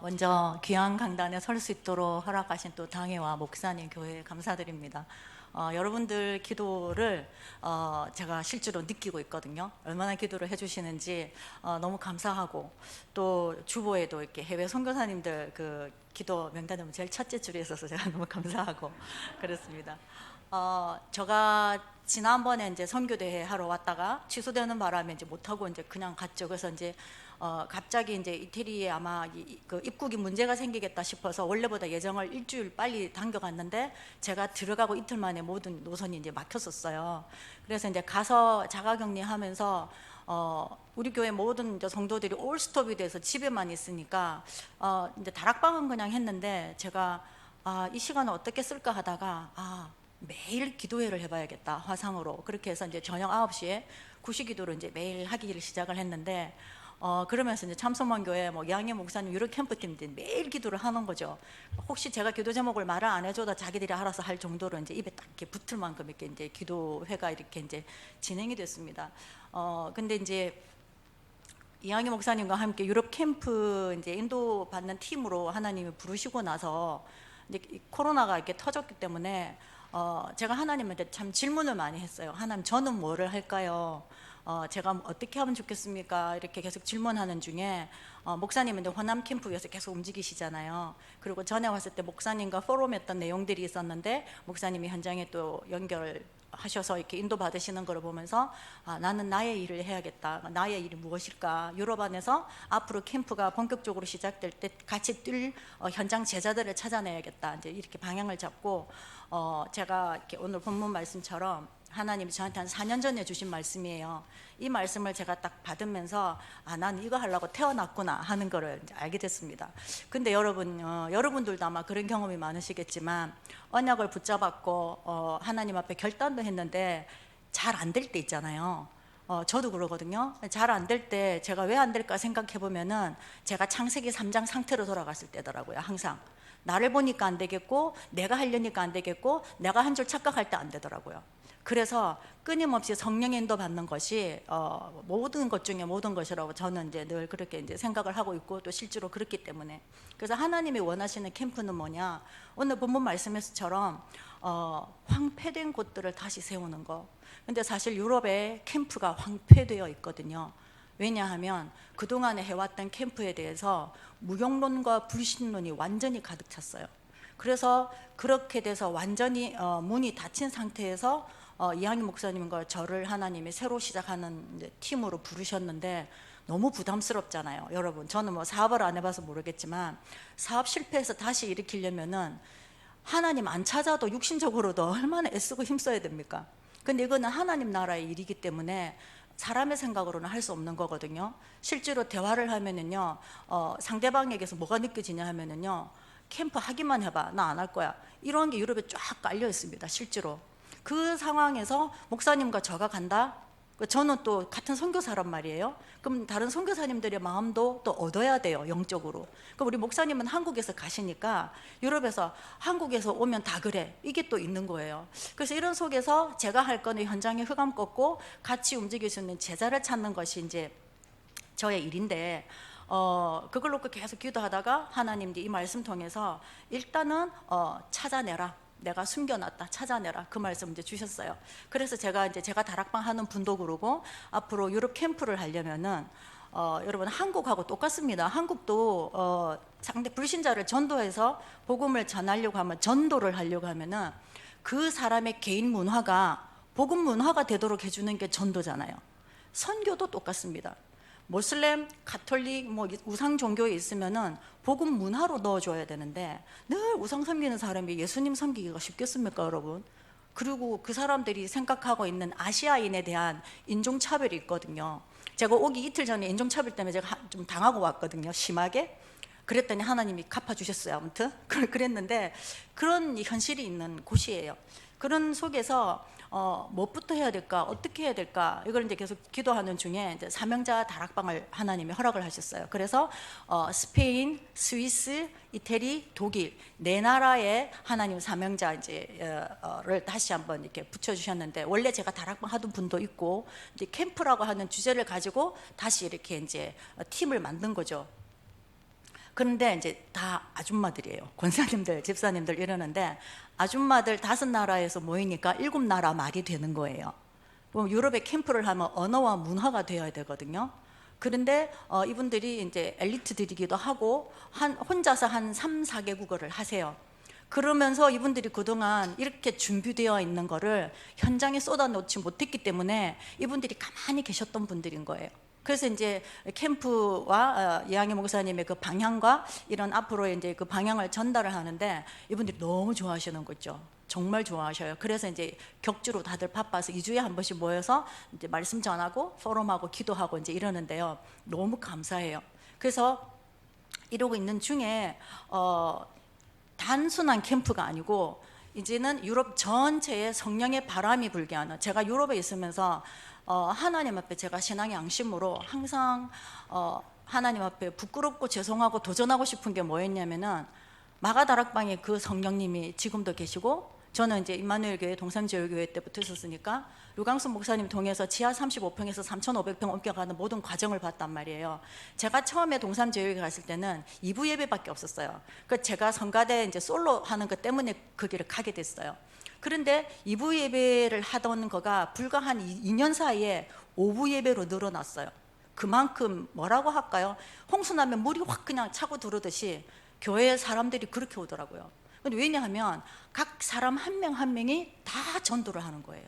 먼저 귀한 강단에 설 수 있도록 허락하신 또 당회와 목사님, 교회 감사드립니다. 여러분들 기도를 제가 실제로 느끼고 있거든요. 얼마나 기도를 해주시는지 너무 감사하고, 또 주보에도 이렇게 해외 선교사님들 그 기도 명단에 보면 제일 첫째 줄에 있어서 제가 너무 감사하고 그렇습니다. 제가 지난번에 이제 선교대회 하러 왔다가 취소되는 바람에 이제 못하고 이제 그냥 갔죠. 그래서 이제 갑자기 이제 이태리에 아마 그 입국이 문제가 생기겠다 싶어서 원래보다 예정을 일주일 빨리 당겨갔는데, 제가 들어가고 이틀 만에 모든 노선이 이제 막혔었어요. 그래서 이제 가서 자가격리하면서 우리 교회 모든 이제 성도들이 올스톱이 돼서 집에만 있으니까 이제 다락방은 그냥 했는데, 제가 이 시간을 어떻게 쓸까 하다가 매일 기도회를 해봐야겠다, 화상으로. 그렇게 해서 이제 저녁 9시에 구시기도를 이제 매일 하기를 시작을 했는데, 그러면서 이제 참소만교회 뭐 양해 목사님 유럽 캠프팀들이 매일 기도를 하는 거죠. 혹시 제가 기도 제목을 말을 안 해줘도 자기들이 알아서 할 정도로 이제 입에 딱 이렇게 붙을 만큼 이렇게 이제 기도회가 이렇게 이제 진행이 됐습니다. 근데 이제 이양희 목사님과 함께 유럽 캠프 이제 인도 받는 팀으로 하나님이 부르시고 나서 이제 코로나가 이렇게 터졌기 때문에 제가 하나님한테 참 질문을 많이 했어요. 하나님, 저는 뭐를 할까요? 제가 어떻게 하면 좋겠습니까? 이렇게 계속 질문하는 중에 목사님은 호남 캠프에서 계속 움직이시잖아요. 그리고 전에 왔을 때 목사님과 포럼했던 내용들이 있었는데, 목사님이 현장에 또 연결하셔서 이렇게 인도 받으시는 걸 보면서 나는 나의 일을 해야겠다. 나의 일이 무엇일까? 유럽 안에서 앞으로 캠프가 본격적으로 시작될 때 같이 뛸 현장 제자들을 찾아내야겠다. 이제 이렇게 방향을 잡고, 제가 이렇게 오늘 본문 말씀처럼 하나님이 저한테 한 4년 전에 주신 말씀이에요. 이 말씀을 제가 딱 받으면서 난 이거 하려고 태어났구나 하는 거를 이제 알게 됐습니다. 근데 여러분들도 아마 그런 경험이 많으시겠지만, 언약을 붙잡았고 하나님 앞에 결단도 했는데 잘 안 될 때 있잖아요. 저도 그러거든요. 잘 안 될 때 제가 왜 안 될까 생각해 보면은, 제가 창세기 3장 상태로 돌아갔을 때더라고요. 항상 나를 보니까 안 되겠고, 내가 하려니까 안 되겠고, 내가 한 줄 착각할 때 안 되더라고요. 그래서 끊임없이 성령의 인도 받는 것이 모든 것 중에 모든 것이라고 저는 이제 늘 그렇게 이제 생각을 하고 있고, 또 실제로 그렇기 때문에. 그래서 하나님이 원하시는 캠프는 뭐냐? 오늘 본문 말씀에서처럼 황폐된 곳들을 다시 세우는 거. 근데 사실 유럽에 캠프가 황폐되어 있거든요. 왜냐하면 그동안에 해왔던 캠프에 대해서 무용론과 불신론이 완전히 가득 찼어요. 그래서 그렇게 돼서 완전히 문이 닫힌 상태에서 이양희 목사님과 저를 하나님이 새로 시작하는 이제 팀으로 부르셨는데, 너무 부담스럽잖아요. 여러분, 저는 뭐 사업을 안 해봐서 모르겠지만, 사업 실패해서 다시 일으키려면은 하나님 안 찾아도 육신적으로도 얼마나 애쓰고 힘써야 됩니까? 근데 이거는 하나님 나라의 일이기 때문에 사람의 생각으로는 할 수 없는 거거든요. 실제로 대화를 하면은요, 상대방에게서 뭐가 느껴지냐 하면은요, 캠프 하기만 해봐, 나 안 할 거야, 이런 게 유럽에 쫙 깔려 있습니다. 실제로 그 상황에서 목사님과 저가 간다? 저는 또 같은 선교사란 말이에요. 그럼 다른 선교사님들의 마음도 또 얻어야 돼요, 영적으로. 그럼 우리 목사님은 한국에서 가시니까 유럽에서 한국에서 오면 다 그래, 이게 또 있는 거예요. 그래서 이런 속에서 제가 할 거는 현장에 흑암 꺾고 같이 움직일 수 있는 제자를 찾는 것이 이제 저의 일인데, 그걸 놓고 계속 기도하다가 하나님이 이 말씀 통해서 일단은 찾아내라, 내가 숨겨놨다, 찾아내라, 그 말씀 이제 주셨어요. 그래서 제가 다락방 하는 분도 그러고, 앞으로 유럽 캠프를 하려면은 여러분, 한국하고 똑같습니다. 한국도 상대 불신자를 전도해서 복음을 전하려고 하면, 전도를 하려고 하면은 그 사람의 개인 문화가 복음 문화가 되도록 해주는 게 전도잖아요. 선교도 똑같습니다. 모슬렘, 가톨릭, 뭐 우상 종교에 있으면은 복음 문화로 넣어줘야 되는데, 늘 우상 섬기는 사람이 예수님 섬기기가 쉽겠습니까, 여러분? 그리고 그 사람들이 생각하고 있는 아시아인에 대한 인종차별이 있거든요. 제가 오기 이틀 전에 인종차별 때문에 제가 좀 당하고 왔거든요, 심하게. 그랬더니 하나님이 갚아주셨어요. 아무튼 그랬는데, 그런 현실이 있는 곳이에요. 그런 속에서 무엇부터 해야 될까, 어떻게 해야 될까, 이걸 이제 계속 기도하는 중에 이제 사명자 다락방을 하나님이 허락을 하셨어요. 그래서 스페인, 스위스, 이태리, 독일 네 나라에 하나님 사명자 이제를 다시 한번 이렇게 붙여주셨는데, 원래 제가 다락방 하던 분도 있고, 이제 캠프라고 하는 주제를 가지고 다시 이렇게 이제 팀을 만든 거죠. 그런데 이제 다 아줌마들이에요. 권사님들, 집사님들 이러는데 아줌마들 5나라에서 모이니까 7나라 말이 되는 거예요. 그럼 유럽에 캠프를 하면 언어와 문화가 되어야 되거든요. 그런데 이분들이 이제 엘리트들이기도 하고 혼자서 한 3, 4개국어를 하세요. 그러면서 이분들이 그동안 이렇게 준비되어 있는 거를 현장에 쏟아놓지 못했기 때문에 이분들이 가만히 계셨던 분들인 거예요. 그래서 이제 캠프와 이항희 목사님의 그 방향과 이런 앞으로 이제 그 방향을 전달을 하는데 이분들이 너무 좋아하시는 거죠. 정말 좋아하셔요. 그래서 이제 격주로 다들 바빠서 2주에 한 번씩 모여서 이제 말씀 전하고 포럼하고 기도하고 이제 이러는데요. 너무 감사해요. 그래서 이러고 있는 중에 단순한 캠프가 아니고 이제는 유럽 전체에 성령의 바람이 불게 하는, 제가 유럽에 있으면서 하나님 앞에 제가 신앙의 양심으로 항상 하나님 앞에 부끄럽고 죄송하고 도전하고 싶은 게 뭐였냐면은 마가다락방에 그 성령님이 지금도 계시고, 저는 이제 임마누엘 교회 동산제일교회 때부터 있었으니까 류광수 목사님 통해서 지하 35평에서 3,500평 옮겨가는 모든 과정을 봤단 말이에요. 제가 처음에 동산제일교회 갔을 때는 2부 예배밖에 없었어요. 그 제가 성가대 이제 솔로 하는 것 때문에 그 길을 가게 됐어요. 그런데 2부 예배를 하던 거가 불과 한 2년 사이에 5부 예배로 늘어났어요. 그만큼 뭐라고 할까요? 홍수나면 물이 확 그냥 차고 들어오듯이 교회 사람들이 그렇게 오더라고요. 근데 왜냐하면 각 사람 한 명 한 명이 다 전도를 하는 거예요.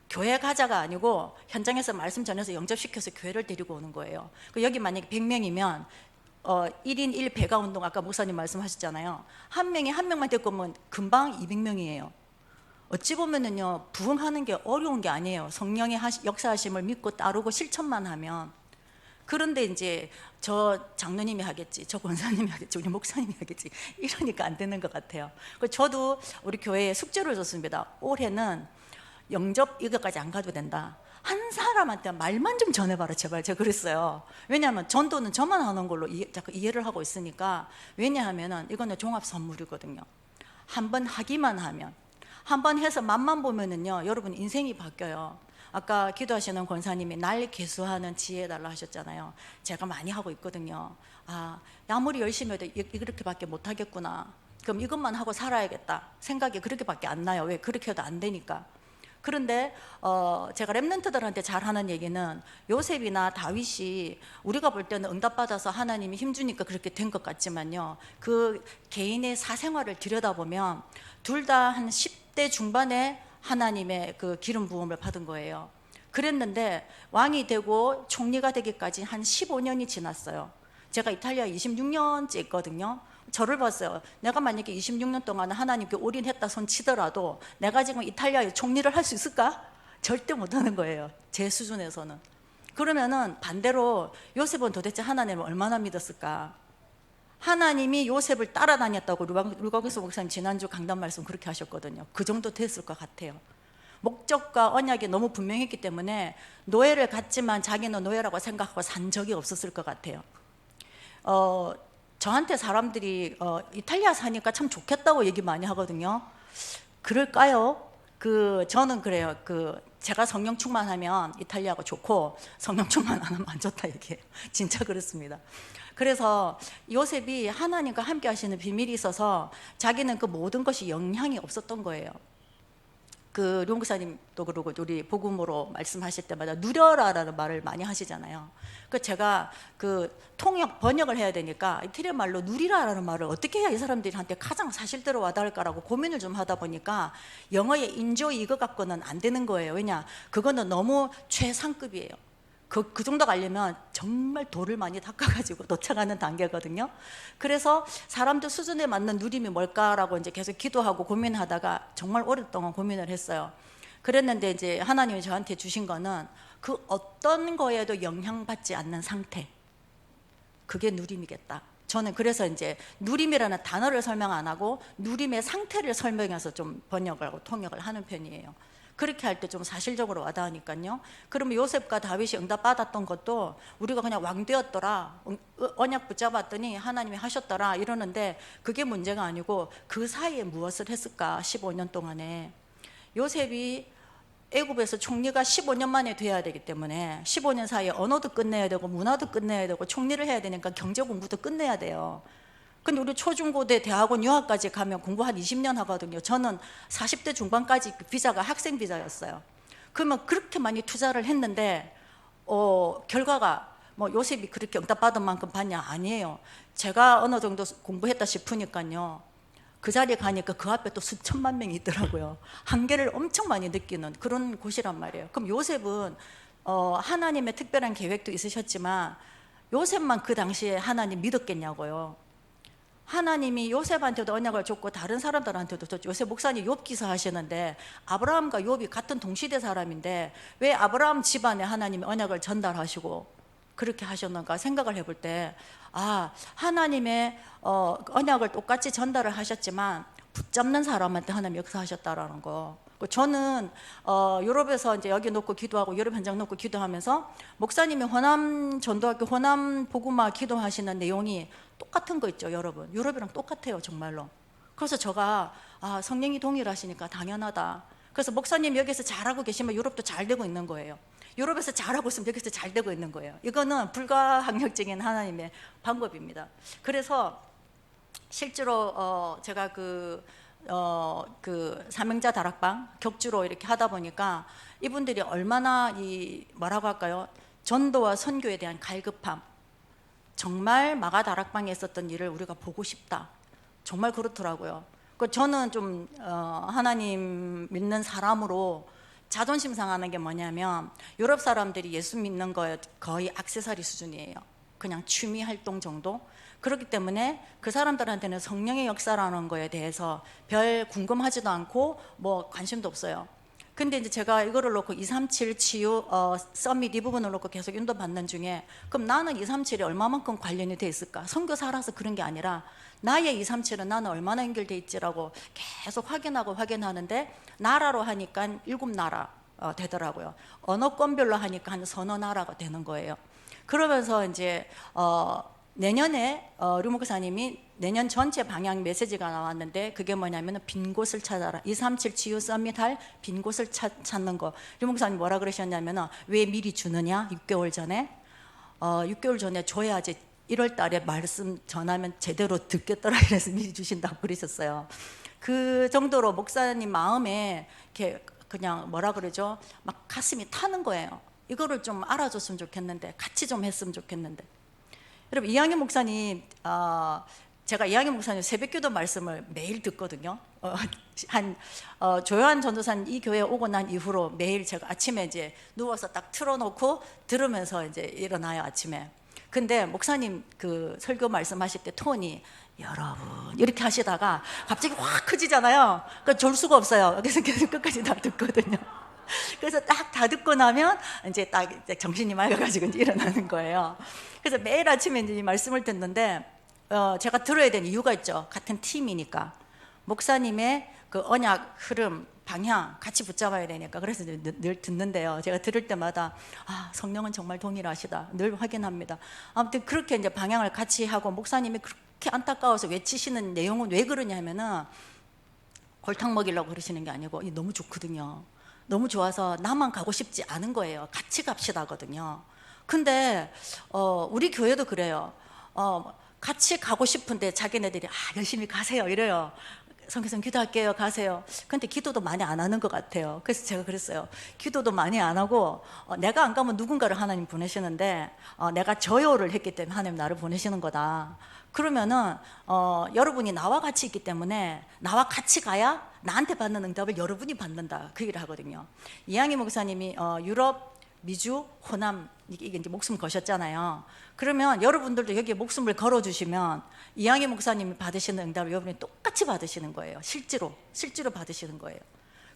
교회 가자가 아니고 현장에서 말씀 전해서 영접시켜서 교회를 데리고 오는 거예요. 여기 만약에 100명이면 1인 1배가 운동, 아까 목사님 말씀하셨잖아요. 한 명이 한 명만 데리고 오면 금방 200명이에요. 어찌 보면은요, 부흥하는 게 어려운 게 아니에요. 성령의 역사하심을 믿고 따르고 실천만 하면. 그런데 이제 저 장로님이 하겠지, 저 권사님이 하겠지, 우리 목사님이 하겠지, 이러니까 안 되는 것 같아요. 저도 우리 교회에 숙제를 줬습니다. 올해는 영접 이거까지 안 가도 된다. 한 사람한테 말만 좀 전해봐라 제발. 제가 그랬어요. 왜냐하면 전도는 저만 하는 걸로 자꾸 이해를 하고 있으니까. 왜냐하면 이거는 종합 선물이거든요. 한번 하기만 하면, 한번 해서 맛만 보면은요, 여러분 인생이 바뀌어요. 아까 기도하시는 권사님이 날 계수하는 지혜 달라 하셨잖아요. 제가 많이 하고 있거든요. 아무리 열심히 해도 이렇게밖에 못하겠구나, 그럼 이것만 하고 살아야겠다 생각이 그렇게밖에 안 나요. 왜? 그렇게 해도 안 되니까. 그런데 제가 랩런트들한테 잘하는 얘기는, 요셉이나 다윗이 우리가 볼 때는 응답받아서 하나님이 힘주니까 그렇게 된 것 같지만요, 그 개인의 사생활을 들여다보면 둘 다 한 10대 중반에 하나님의 그 기름 부음을 받은 거예요. 그랬는데 왕이 되고 총리가 되기까지 한 15년이 지났어요. 제가 이탈리아에 26년째 있거든요. 저를 봤어요. 내가 만약에 26년 동안 하나님께 올인했다 손 치더라도 내가 지금 이탈리아의 총리를 할 수 있을까? 절대 못하는 거예요, 제 수준에서는. 그러면은 반대로 요셉은 도대체 하나님을 얼마나 믿었을까? 하나님이 요셉을 따라다녔다고 류광수 목사님 지난주 강단 말씀 그렇게 하셨거든요. 그 정도 됐을 것 같아요. 목적과 언약이 너무 분명했기 때문에 노예를 갖지만 자기는 노예라고 생각하고 산 적이 없었을 것 같아요. 저한테 사람들이 이탈리아 사니까 참 좋겠다고 얘기 많이 하거든요. 그럴까요? 저는 그래요. 제가 성령 충만하면 이탈리아가 좋고 성령 충만 안 하면 안 좋다 얘기해요. 진짜 그렇습니다. 그래서 요셉이 하나님과 함께 하시는 비밀이 있어서 자기는 그 모든 것이 영향이 없었던 거예요. 류 목사님도 그러고 우리 복음으로 말씀하실 때마다 누려라라는 말을 많이 하시잖아요. 제가 통역 번역을 해야 되니까 이태리 말로 누리라라는 말을 어떻게 해야 이 사람들한테 가장 사실대로 와닿을까라고 고민을 좀 하다 보니까 영어의 인조이 이거 갖고는 안 되는 거예요. 왜냐, 그거는 너무 최상급이에요. 그 정도 가려면 정말 돌을 많이 닦아가지고 도착하는 단계거든요. 그래서 사람들 수준에 맞는 누림이 뭘까라고 이제 계속 기도하고 고민하다가 정말 오랫동안 고민을 했어요. 그랬는데 이제 하나님이 저한테 주신 거는 그 어떤 거에도 영향받지 않는 상태, 그게 누림이겠다. 저는 그래서 이제 누림이라는 단어를 설명 안 하고 누림의 상태를 설명해서 좀 번역을 하고 통역을 하는 편이에요. 그렇게 할 때 좀 사실적으로 와닿으니까요. 그러면 요셉과 다윗이 응답받았던 것도 우리가 그냥 왕 되었더라, 언약 붙잡았더니 하나님이 하셨더라 이러는데 그게 문제가 아니고 그 사이에 무엇을 했을까? 15년 동안에 요셉이 애굽에서 총리가 15년 만에 돼야 되기 때문에 15년 사이에 언어도 끝내야 되고 문화도 끝내야 되고 총리를 해야 되니까 경제 공부도 끝내야 돼요. 근데 우리 초중고대 대학원 유학까지 가면 공부 한 20년 하거든요. 저는 40대 중반까지 그 비자가 학생 비자였어요. 그러면 그렇게 많이 투자를 했는데 결과가 뭐 요셉이 그렇게 응답받은 만큼 받냐? 아니에요. 제가 어느 정도 공부했다 싶으니까요, 그 자리에 가니까 그 앞에 또 수천만 명이 있더라고요. 한계를 엄청 많이 느끼는 그런 곳이란 말이에요. 그럼 요셉은 하나님의 특별한 계획도 있으셨지만 요셉만 그 당시에 하나님 믿었겠냐고요. 하나님이 요셉한테도 언약을 줬고 다른 사람들한테도 줬죠. 요셉 목사님 욥 기사 하시는데 아브라함과 욥이 같은 동시대 사람인데 왜 아브라함 집안에 하나님이 언약을 전달하시고 그렇게 하셨는가 생각을 해볼 때, 하나님의 언약을 똑같이 전달을 하셨지만 붙잡는 사람한테 하나님 역사하셨다라는 거. 저는 유럽에서 이제 여기 놓고 기도하고 유럽 현장 놓고 기도하면서 목사님이 호남 전도학교 호남 복음화 기도하시는 내용이 똑같은 거 있죠, 여러분. 유럽이랑 똑같아요, 정말로. 그래서 제가 성령이 동일하시니까 당연하다. 그래서 목사님 여기서 잘하고 계시면 유럽도 잘 되고 있는 거예요. 유럽에서 잘하고 있으면 여기서 잘 되고 있는 거예요. 이거는 불가항력적인 하나님의 방법입니다. 그래서 실제로 제가 그 사명자 다락방 격주로 이렇게 하다 보니까 이분들이 얼마나 뭐라고 할까요? 전도와 선교에 대한 갈급함, 정말 마가 다락방에 있었던 일을 우리가 보고 싶다. 정말 그렇더라고요. 저는 좀 하나님 믿는 사람으로 자존심 상하는 게 뭐냐면 유럽 사람들이 예수 믿는 거에 거의 액세서리 수준이에요. 그냥 취미 활동 정도. 그렇기 때문에 그 사람들한테는 성령의 역사라는 거에 대해서 별 궁금하지도 않고 뭐 관심도 없어요. 근데 이제 제가 이거를 놓고 237 치유 서밋 이 부분을 놓고 계속 인도받는 중에, 그럼 나는 237이 얼마만큼 관련이 돼 있을까? 선교사라서 그런 게 아니라 나의 237은 나는 얼마나 연결돼 있지라고 계속 확인하는데, 나라로 하니까 7나라 되더라고요. 언어권별로 하니까 한 서너 나라가 되는 거예요. 그러면서 이제 내년에 류 목사님이 내년 전체 방향 메시지가 나왔는데, 그게 뭐냐면 빈 곳을 찾아라. 237 치유 서밋 할 빈 곳을 찾는 거. 류 목사님 뭐라 그러셨냐면, 왜 미리 주느냐? 6개월 전에 6개월 전에 줘야지 1월 달에 말씀 전하면 제대로 듣겠더라, 이래서 미리 주신다고 그러셨어요. 그 정도로 목사님 마음에 이렇게 그냥 뭐라 그러죠? 막 가슴이 타는 거예요. 이거를 좀 알아줬으면 좋겠는데, 같이 좀 했으면 좋겠는데. 여러분, 이양희 목사님, 제가 이양희 목사님 새벽기도 말씀을 매일 듣거든요. 조요한 전도사님 이 교회에 오고 난 이후로 매일 제가 아침에 이제 누워서 딱 틀어놓고 들으면서 이제 일어나요, 아침에. 근데 목사님 그 설교 말씀하실 때 톤이 여러분 이렇게 하시다가 갑자기 확 커지잖아요. 그러니까 졸 수가 없어요. 그래서 계속 끝까지 다 듣거든요. 그래서 딱 다 듣고 나면 이제 딱 정신이 맑아가지고 이제 일어나는 거예요. 그래서 매일 아침에 이제 이 말씀을 듣는데 제가 들어야 되는 이유가 있죠. 같은 팀이니까. 목사님의 그 언약 흐름 방향 같이 붙잡아야 되니까. 그래서 늘 듣는데요, 제가 들을 때마다 성령은 정말 동일하시다 늘 확인합니다. 아무튼 그렇게 이제 방향을 같이 하고, 목사님이 그렇게 안타까워서 외치시는 내용은 왜 그러냐면은 골탕 먹이려고 그러시는 게 아니고 너무 좋거든요. 너무 좋아서 나만 가고 싶지 않은 거예요. 같이 갑시다거든요. 근데 우리 교회도 그래요. 같이 가고 싶은데 자기네들이 열심히 가세요 이래요. 성교선 기도할게요, 가세요. 근데 기도도 많이 안 하는 것 같아요. 그래서 제가 그랬어요. 기도도 많이 안 하고 내가 안 가면 누군가를 하나님 보내시는데 내가 저요를 했기 때문에 하나님 나를 보내시는 거다. 그러면은 여러분이 나와 같이 있기 때문에 나와 같이 가야 나한테 받는 응답을 여러분이 받는다, 그 얘기를 하거든요. 이양희 목사님이 유럽, 미주, 호남 이게 이제 목숨 거셨잖아요. 그러면 여러분들도 여기에 목숨을 걸어주시면 이양희 목사님이 받으시는 응답을 여러분이 똑같이 받으시는 거예요. 실제로 받으시는 거예요.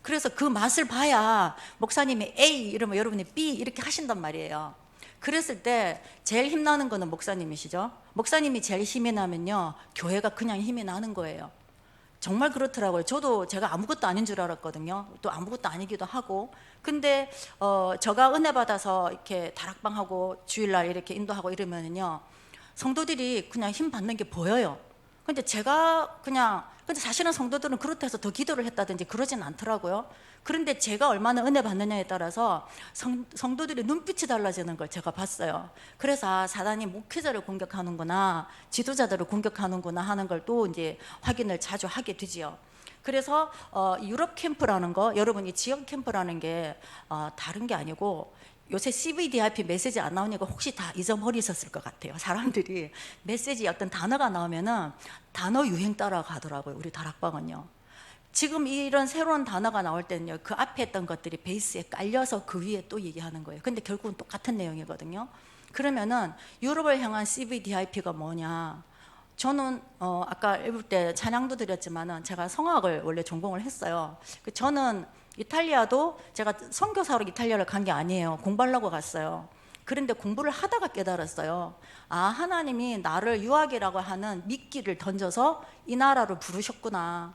그래서 그 맛을 봐야 목사님이 A 이러면 여러분이 B 이렇게 하신단 말이에요. 그랬을 때 제일 힘나는 거는 목사님이시죠. 목사님이 제일 힘이 나면요, 교회가 그냥 힘이 나는 거예요. 정말 그렇더라고요. 저도 제가 아무것도 아닌 줄 알았거든요. 또 아무것도 아니기도 하고. 근데 제가 은혜 받아서 이렇게 다락방하고 주일날 이렇게 인도하고 이러면요, 성도들이 그냥 힘 받는 게 보여요. 근데 제가 그냥, 근데 사실은 성도들은 그렇다 해서 더 기도를 했다든지 그러진 않더라고요. 그런데 제가 얼마나 은혜 받느냐에 따라서 성도들의 눈빛이 달라지는 걸 제가 봤어요. 그래서 아, 사단이 목회자를 공격하는구나, 지도자들을 공격하는구나 하는 걸 또 이제 확인을 자주 하게 되지요. 그래서 유럽 캠프라는 거, 여러분 이 지역 캠프라는 게 다른 게 아니고, 요새 CVDIP 메시지 안 나오니까 혹시 다 잊어버리셨을 것 같아요. 사람들이 메시지 어떤 단어가 나오면은 단어 유행 따라가더라고요. 우리 다락방은요. 지금 이런 새로운 단어가 나올 때는요, 그 앞에 했던 것들이 베이스에 깔려서 그 위에 또 얘기하는 거예요. 근데 결국은 똑같은 내용이거든요. 그러면은 유럽을 향한 CVDIP가 뭐냐? 저는 아까 읽을 때 찬양도 드렸지만은 제가 성악을 원래 전공을 했어요. 저는 이탈리아도 제가 선교사로 이탈리아를 간 게 아니에요. 공부하려고 갔어요. 그런데 공부를 하다가 깨달았어요. 아, 하나님이 나를 유학이라고 하는 미끼를 던져서 이 나라로 부르셨구나.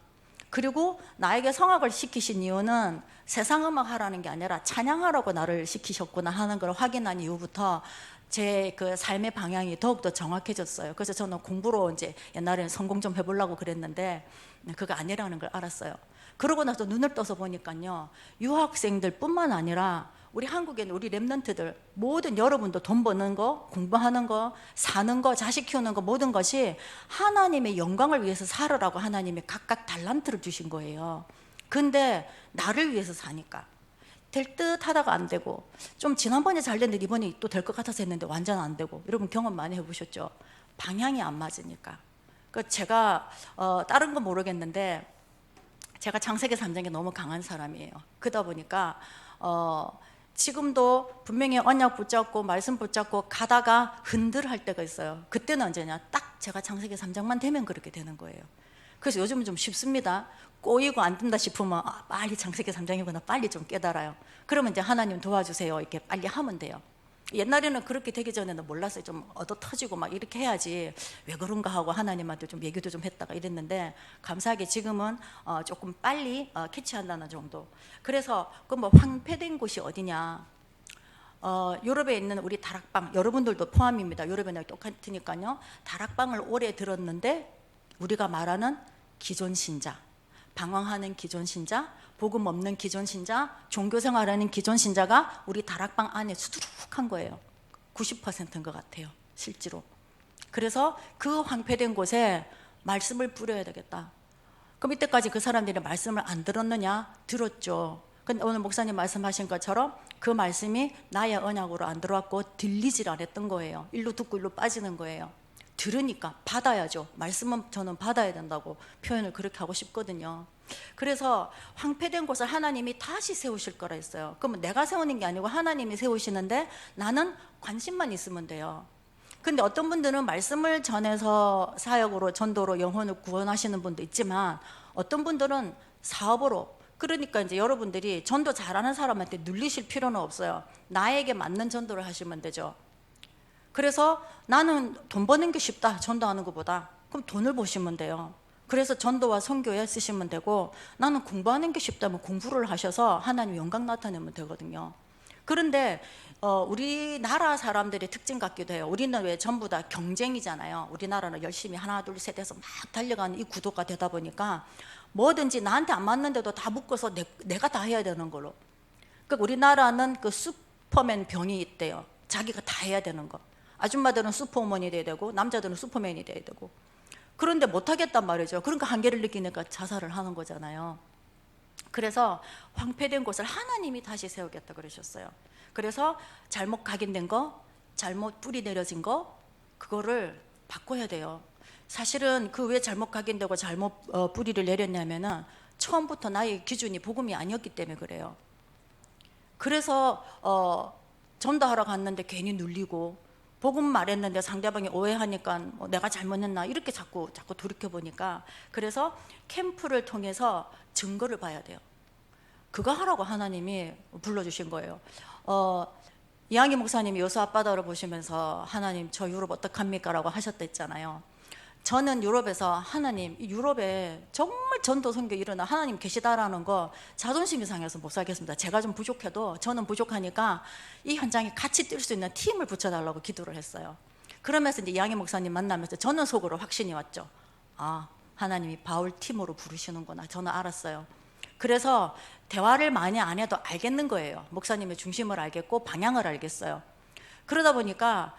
그리고 나에게 성악을 시키신 이유는 세상 음악 하라는 게 아니라 찬양하라고 나를 시키셨구나 하는 걸 확인한 이후부터 제 그 삶의 방향이 더욱더 정확해졌어요. 그래서 저는 공부로 이제 옛날에는 성공 좀 해보려고 그랬는데 그거 아니라는 걸 알았어요. 그러고 나서 눈을 떠서 보니까요, 유학생들 뿐만 아니라 우리 한국에 있는 우리 랩런트들 모든 여러분도 돈 버는 거, 공부하는 거, 사는 거, 자식 키우는 거 모든 것이 하나님의 영광을 위해서 살으라고 하나님이 각각 달란트를 주신 거예요. 근데 나를 위해서 사니까 될 듯 하다가 안 되고, 좀 지난번에 잘 됐는데 이번에 또 될 것 같아서 했는데 완전 안 되고, 여러분 경험 많이 해보셨죠? 방향이 안 맞으니까. 제가 다른 건 모르겠는데 제가 창세기 3장에 너무 강한 사람이에요. 그러다 보니까 지금도 분명히 언약 붙잡고 말씀 붙잡고 가다가 흔들할 때가 있어요. 그때는 언제냐? 딱 제가 창세기 3장만 되면 그렇게 되는 거예요. 그래서 요즘은 좀 쉽습니다. 꼬이고 안 된다 싶으면 빨리 창세기 3장이구나, 빨리 좀 깨달아요. 그러면 이제 하나님 도와주세요, 이렇게 빨리 하면 돼요. 옛날에는 그렇게 되기 전에는 몰랐어요. 좀 얻어 터지고 막 이렇게 해야지 왜 그런가 하고 하나님한테 좀 얘기도 좀 했다가 이랬는데, 감사하게 지금은 조금 빨리 캐치한다는 정도. 그래서 그 뭐 황폐된 곳이 어디냐? 유럽에 있는 우리 다락방, 여러분들도 포함입니다. 유럽에는 똑같으니까요. 다락방을 오래 들었는데 우리가 말하는 기존 신자, 방황하는 기존 신자, 복음 없는 기존 신자, 종교생활하는 기존 신자가 우리 다락방 안에 수두룩한 거예요. 90%인 것 같아요, 실제로. 그래서 그 황폐된 곳에 말씀을 뿌려야 되겠다. 그럼 이때까지 그 사람들이 말씀을 안 들었느냐? 들었죠. 근데 오늘 목사님 말씀하신 것처럼 그 말씀이 나의 언약으로 안 들어왔고 들리질 않았던 거예요. 일로 듣고 일로 빠지는 거예요. 들으니까 받아야죠. 말씀은 저는 받아야 된다고 표현을 그렇게 하고 싶거든요. 그래서 황폐된 곳을 하나님이 다시 세우실 거라 했어요. 그러면 내가 세우는 게 아니고 하나님이 세우시는데 나는 관심만 있으면 돼요. 근데 어떤 분들은 말씀을 전해서 사역으로, 전도로 영혼을 구원하시는 분도 있지만 어떤 분들은 사업으로, 그러니까 이제 여러분들이 전도 잘하는 사람한테 눌리실 필요는 없어요. 나에게 맞는 전도를 하시면 되죠. 그래서 나는 돈 버는 게 쉽다, 전도하는 것보다. 그럼 돈을 버시면 돼요. 그래서 전도와 선교에 쓰시면 되고, 나는 공부하는 게 쉽다면 공부를 하셔서 하나님 영광 나타내면 되거든요. 그런데 우리나라 사람들의 특징 같기도 해요. 우리는 왜 전부 다 경쟁이잖아요. 우리나라는 열심히 하나 둘 셋 해서 막 달려가는 이 구도가 되다 보니까 뭐든지 나한테 안 맞는데도 다 묶어서 내가 다 해야 되는 걸로. 그러니까 우리나라는 그 슈퍼맨 병이 있대요. 자기가 다 해야 되는 거. 아줌마들은 슈퍼우먼이 돼야 되고 남자들은 슈퍼맨이 돼야 되고. 그런데 못하겠단 말이죠. 그러니까 한계를 느끼니까 자살을 하는 거잖아요. 그래서 황폐된 곳을 하나님이 다시 세우겠다 그러셨어요. 그래서 잘못 각인된 거, 잘못 뿌리 내려진 거, 그거를 바꿔야 돼요. 사실은 그 왜 잘못 각인되고 잘못 뿌리를 내렸냐면은 처음부터 나의 기준이 복음이 아니었기 때문에 그래요. 그래서 전도하러 갔는데 괜히 눌리고, 복음 말했는데 상대방이 오해하니까 내가 잘못했나 이렇게 자꾸 돌이켜보니까, 그래서 캠프를 통해서 증거를 봐야 돼요. 그거 하라고 하나님이 불러주신 거예요. 이양희 목사님이 여수 앞바다를 보시면서 하나님 저 유럽 어떡합니까? 라고 하셨다 했잖아요. 저는 유럽에서 하나님, 유럽에 정말 전도 선교 일어나 하나님 계시다라는 거 자존심이 상해서 못 살겠습니다. 제가 좀 부족해도 저는 부족하니까 이 현장에 같이 뛸 수 있는 팀을 붙여달라고 기도를 했어요. 그러면서 이제 이양희 목사님 만나면서 저는 속으로 확신이 왔죠. 아, 하나님이 바울 팀으로 부르시는구나. 저는 알았어요. 그래서 대화를 많이 안 해도 알겠는 거예요. 목사님의 중심을 알겠고 방향을 알겠어요. 그러다 보니까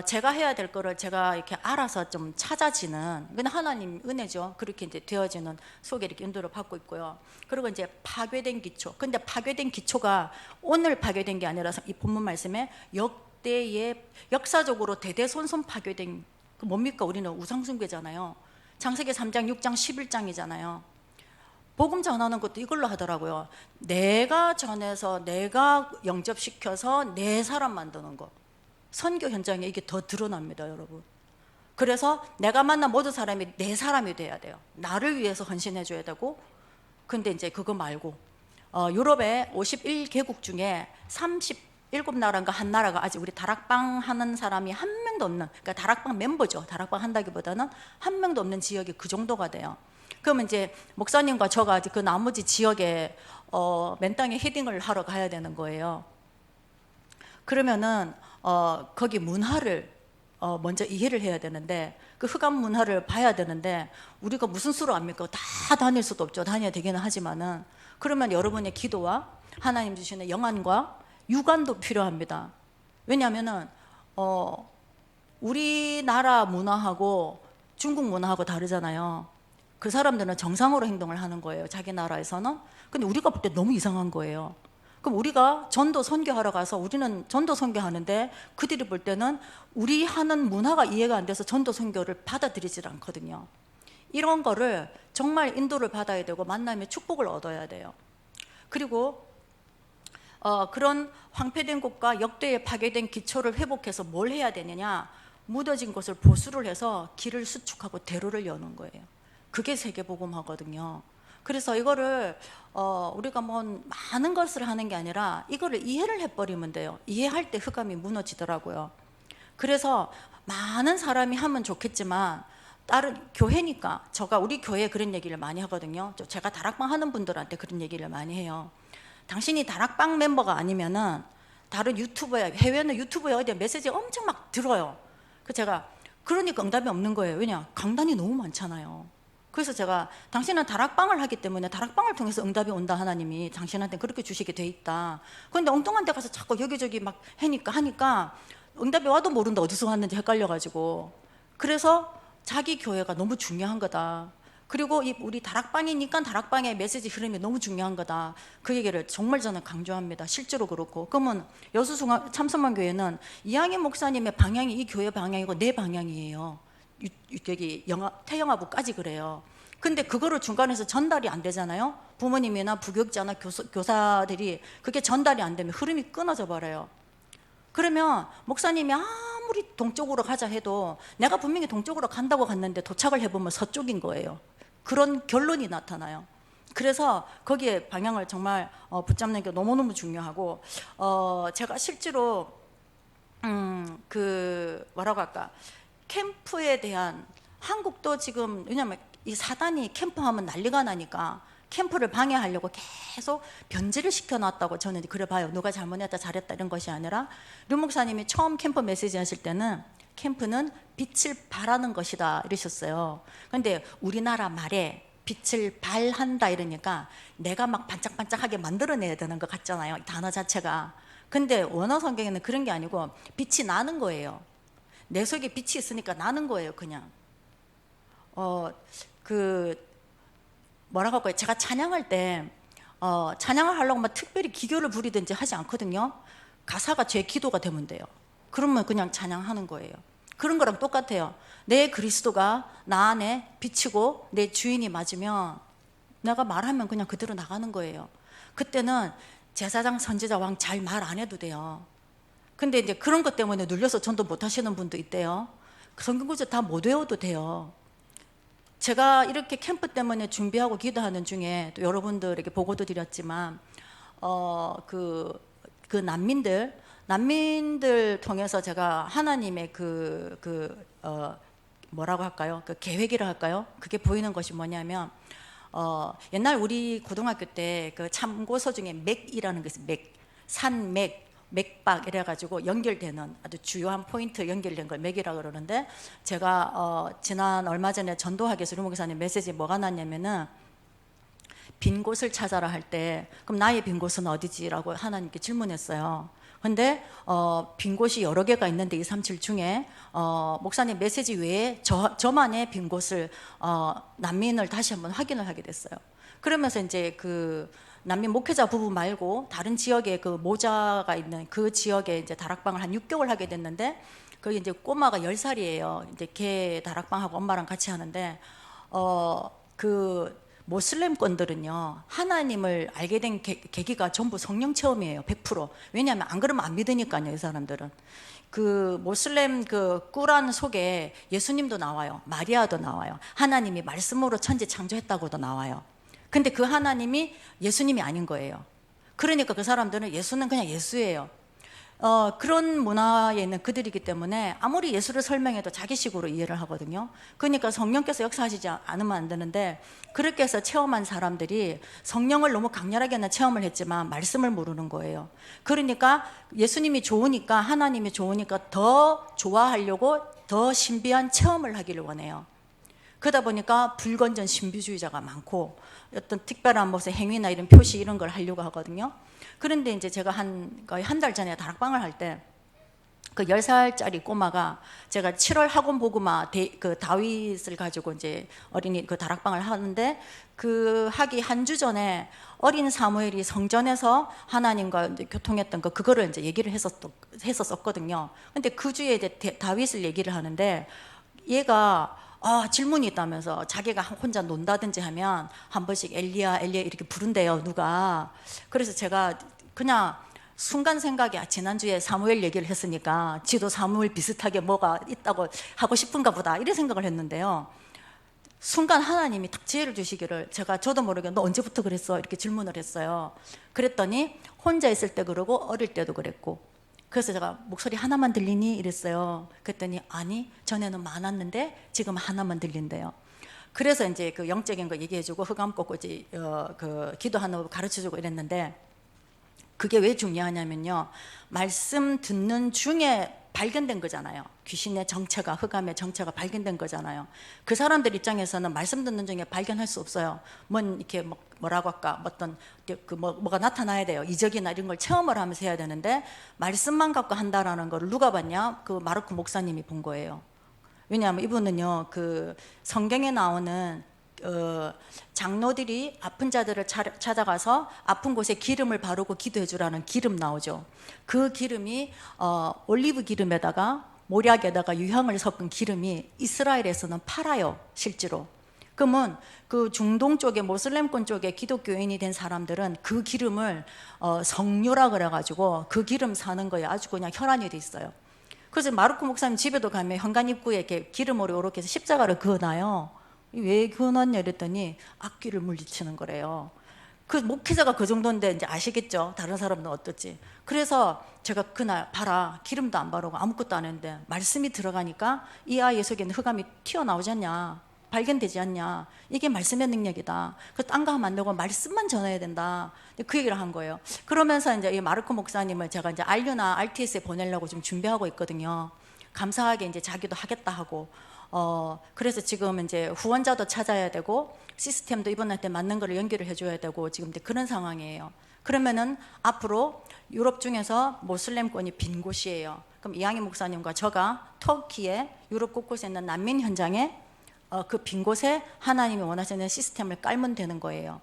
제가 해야 될 거를 제가 이렇게 알아서 좀 찾아지는, 그냥 하나님 은혜죠. 그렇게 이제 되어지는 속에 이렇게 인도를 받고 있고요. 그리고 이제 파괴된 기초. 근데 파괴된 기초가 오늘 파괴된 게 아니라 이 본문 말씀에 역대의 역사적으로 대대손손 파괴된, 그 뭡니까? 우리는 우상숭배잖아요. 창세기 3장, 6장, 11장이잖아요. 복음 전하는 것도 이걸로 하더라고요. 내가 전해서 내가 영접시켜서 내 사람 만드는 거. 선교 현장에 이게 더 드러납니다, 여러분. 그래서 내가 만난 모든 사람이 내 사람이 돼야 돼요. 나를 위해서 헌신해 줘야 되고. 근데 이제 그거 말고 유럽의 51개국 중에 37나라인가 한 나라가 아직 우리 다락방 하는 사람이 한 명도 없는, 그러니까 다락방 멤버죠. 다락방 한다기보다는 한 명도 없는 지역이 그 정도가 돼요. 그러면 이제 목사님과 저가 그 나머지 지역에 맨 땅에 헤딩을 하러 가야 되는 거예요. 그러면은 거기 문화를 먼저 이해를 해야 되는데, 그 흑암 문화를 봐야 되는데 우리가 무슨 수로 압니까? 다 다닐 수도 없죠. 다녀야 되기는 하지만은. 그러면 여러분의 기도와 하나님 주시는 영안과 유관도 필요합니다. 왜냐하면은 우리나라 문화하고 중국 문화하고 다르잖아요. 그 사람들은 정상으로 행동을 하는 거예요, 자기 나라에서는. 근데 우리가 볼 때 너무 이상한 거예요. 그럼 우리가 전도 선교하러 가서 우리는 전도 선교하는데 그들이 볼 때는 우리 하는 문화가 이해가 안 돼서 전도 선교를 받아들이질 않거든요. 이런 거를 정말 인도를 받아야 되고 만나면 축복을 얻어야 돼요. 그리고 그런 황폐된 곳과 역대에 파괴된 기초를 회복해서 뭘 해야 되느냐, 무뎌진 곳을 보수를 해서 길을 수축하고 대로를 여는 거예요. 그게 세계복음화거든요. 그래서 이거를 우리가 뭐 많은 것을 하는 게 아니라 이거를 이해를 해버리면 돼요. 이해할 때 흑암이 무너지더라고요. 그래서 많은 사람이 하면 좋겠지만 다른 교회니까, 제가 우리 교회에 그런 얘기를 많이 하거든요. 제가 다락방 하는 분들한테 그런 얘기를 많이 해요. 당신이 다락방 멤버가 아니면은 다른 유튜브에, 해외는 유튜브에 어디 메시지 엄청 막 들어요. 그 제가 그러니까 응답이 없는 거예요. 왜냐? 강단이 너무 많잖아요. 그래서 제가 당신은 다락방을 하기 때문에 다락방을 통해서 응답이 온다, 하나님이 당신한테 그렇게 주시게 돼 있다. 그런데 엉뚱한 데 가서 자꾸 여기저기 막 하니까 응답이 와도 모른다, 어디서 왔는지 헷갈려가지고. 그래서 자기 교회가 너무 중요한 거다. 그리고 우리 다락방이니까 다락방의 메시지 흐름이 너무 중요한 거다. 그 얘기를 정말 저는 강조합니다. 실제로 그렇고. 그러면 여수 참선만 교회는 이항인 목사님의 방향이 이 교회 방향이고 내 방향이에요. 여기 태영아부까지 그래요. 근데 그거를 중간에서 전달이 안 되잖아요. 부모님이나 부교육자나 교사들이 그게 전달이 안 되면 흐름이 끊어져 버려요. 그러면 목사님이 아무리 동쪽으로 가자 해도 내가 분명히 동쪽으로 간다고 갔는데 도착을 해보면 서쪽인 거예요. 그런 결론이 나타나요. 그래서 거기에 방향을 정말 붙잡는 게 너무너무 중요하고, 제가 실제로 뭐라고 할까, 캠프에 대한, 한국도 지금, 왜냐면 이 사단이 캠프하면 난리가 나니까 캠프를 방해하려고 계속 변질을 시켜놨다고 저는 그래 봐요. 누가 잘못했다 잘했다 이런 것이 아니라, 류 목사님이 처음 캠프 메시지 하실 때는 캠프는 빛을 발하는 것이다 이러셨어요. 근데 우리나라 말에 빛을 발한다 이러니까 내가 막 반짝반짝하게 만들어내야 되는 것 같잖아요, 단어 자체가. 근데 원어 성경에는 그런 게 아니고 빛이 나는 거예요. 내 속에 빛이 있으니까 나는 거예요, 그냥. 뭐라고 할까요? 제가 찬양할 때 찬양을 하려고 막 특별히 기교를 부리든지 하지 않거든요. 가사가 제 기도가 되면 돼요. 그러면 그냥 찬양하는 거예요. 그런 거랑 똑같아요. 내 그리스도가 나 안에 비치고 내 주인이 맞으면 내가 말하면 그냥 그대로 나가는 거예요. 그때는 제사장, 선지자, 왕 잘 말 안 해도 돼요. 근데 이제 그런 것 때문에 눌려서 전도 못 하시는 분도 있대요. 성경 구절 다 못 외워도 돼요. 제가 이렇게 캠프 때문에 준비하고 기도하는 중에 또 여러분들에게 보고도 드렸지만 난민들 통해서 제가 하나님의 뭐라고 할까요? 그 계획이라 할까요? 그게 보이는 것이 뭐냐면, 옛날 우리 고등학교 때 그 참고서 중에 맥이라는 게 있어요. 맥, 산맥, 맥박 이래가지고 연결되는 아주 주요한 포인트 연결된 걸 맥이라 그러는데, 제가 지난 얼마 전에 전도하기 위해서 류목사님 메시지 뭐가 났냐면은, 빈 곳을 찾아라 할 때 그럼 나의 빈 곳은 어디지라고 하나님께 질문했어요. 근데 빈 곳이 여러 개가 있는데 237 중에 목사님 메시지 외에 저만의 빈 곳을 난민을 다시 한번 확인을 하게 됐어요. 그러면서 이제 그 난민 목회자 부부 말고 다른 지역에 그 모자가 있는 그 지역에 이제 다락방을 한 6개월 하게 됐는데, 거기 이제 꼬마가 10살이에요. 이제 걔 다락방하고 엄마랑 같이 하는데 그 모슬렘권들은요, 하나님을 알게 된 계기가 전부 성령 체험이에요. 100%. 왜냐하면 안 그러면 안 믿으니까요. 이 사람들은. 그 모슬렘 그 꾸란 속에 예수님도 나와요. 마리아도 나와요. 하나님이 말씀으로 천지 창조했다고도 나와요. 근데 그 하나님이 예수님이 아닌 거예요. 그러니까 그 사람들은 예수는 그냥 예수예요. 그런 문화에 있는 그들이기 때문에 아무리 예수를 설명해도 자기식으로 이해를 하거든요. 그러니까 성령께서 역사하시지 않으면 안 되는데, 그렇게 해서 체험한 사람들이 성령을 너무 강렬하게는 체험을 했지만 말씀을 모르는 거예요. 그러니까 예수님이 좋으니까, 하나님이 좋으니까 더 좋아하려고 더 신비한 체험을 하기를 원해요. 그러다 보니까 불건전 신비주의자가 많고 어떤 특별한 무슨 행위나 이런 표시 이런 걸 하려고 하거든요. 그런데 이제 제가 거의 한 달 전에 다락방을 할 때 그 10살짜리 꼬마가, 제가 7월 학원 보그마 그 다윗을 가지고 이제 어린이 그 다락방을 하는데, 그 하기 한 주 전에 어린 사무엘이 성전에서 하나님과 이제 교통했던 그거를 이제 얘기를 했었거든요. 근데 그 주에 이제 다윗을 얘기를 하는데, 얘가 질문이 있다면서 자기가 혼자 논다든지 하면 한 번씩 엘리야 엘리야 이렇게 부른대요, 누가. 그래서 제가 그냥 순간 생각이 지난주에 사무엘 얘기를 했으니까 지도 사무엘 비슷하게 뭐가 있다고 하고 싶은가 보다, 이런 생각을 했는데요. 순간 하나님이 딱 지혜를 주시기를, 저도 모르게 너 언제부터 그랬어? 이렇게 질문을 했어요. 그랬더니 혼자 있을 때 그러고 어릴 때도 그랬고. 그래서 제가 목소리 하나만 들리니? 이랬어요. 그랬더니 아니, 전에는 많았는데 지금 하나만 들린대요. 그래서 이제 그 영적인 거 얘기해주고 흑암 꽂고 이제 그 기도하는 법 가르쳐주고 이랬는데, 그게 왜 중요하냐면요, 말씀 듣는 중에 발견된 거잖아요. 귀신의 정체가, 흑암의 정체가 발견된 거잖아요. 그 사람들 입장에서는 말씀 듣는 중에 발견할 수 없어요. 이렇게 뭐라고 할까, 어떤 뭐가 나타나야 돼요. 이적이나 이런 걸 체험을 하면서 해야 되는데, 말씀만 갖고 한다라는 걸 누가 봤냐? 그 마르코 목사님이 본 거예요. 왜냐하면 이분은요, 그 성경에 나오는 장로들이 아픈 자들을 찾아가서 아픈 곳에 기름을 바르고 기도해 주라는 기름 나오죠. 그 기름이 올리브 기름에다가 모략에다가 유향을 섞은 기름이 이스라엘에서는 팔아요, 실제로. 그러면 그 중동 쪽에 모슬렘권 쪽에 기독교인이 된 사람들은 그 기름을 성유라 그래가지고 그 기름 사는 거에 아주 그냥 혈안이 돼 있어요. 그래서 마르코 목사님 집에도 가면 현관 입구에 이렇게 기름으로 이렇게 해서 십자가를 그어놔요. 왜 그어놨냐 이랬더니 악귀를 물리치는 거래요. 그 목회자가 그 정도인데 이제 아시겠죠? 다른 사람은 어떨지. 그래서 제가 그날 봐라, 기름도 안 바르고 아무것도 안 했는데 말씀이 들어가니까 이 아이의 속에는 흑암이 튀어나오지 않냐, 발견되지 않냐, 이게 말씀의 능력이다. 그래서 딴 거 하면 안 되고 말씀만 전해야 된다, 그 얘기를 한 거예요. 그러면서 이제 이 마르코 목사님을 제가 이제 RU나 RTS에 보내려고 좀 준비하고 있거든요. 감사하게 이제 자기도 하겠다 하고, 그래서 지금 이제 후원자도 찾아야 되고 시스템도 이분한테 맞는 거를 연결을 해줘야 되고 지금 이제 그런 상황이에요. 그러면은 앞으로 유럽 중에서 모슬렘권이 빈 곳이에요. 그럼 이양희 목사님과 저가 터키에 유럽 곳곳에 있는 난민 현장에 그 빈 곳에 하나님이 원하시는 시스템을 깔면 되는 거예요.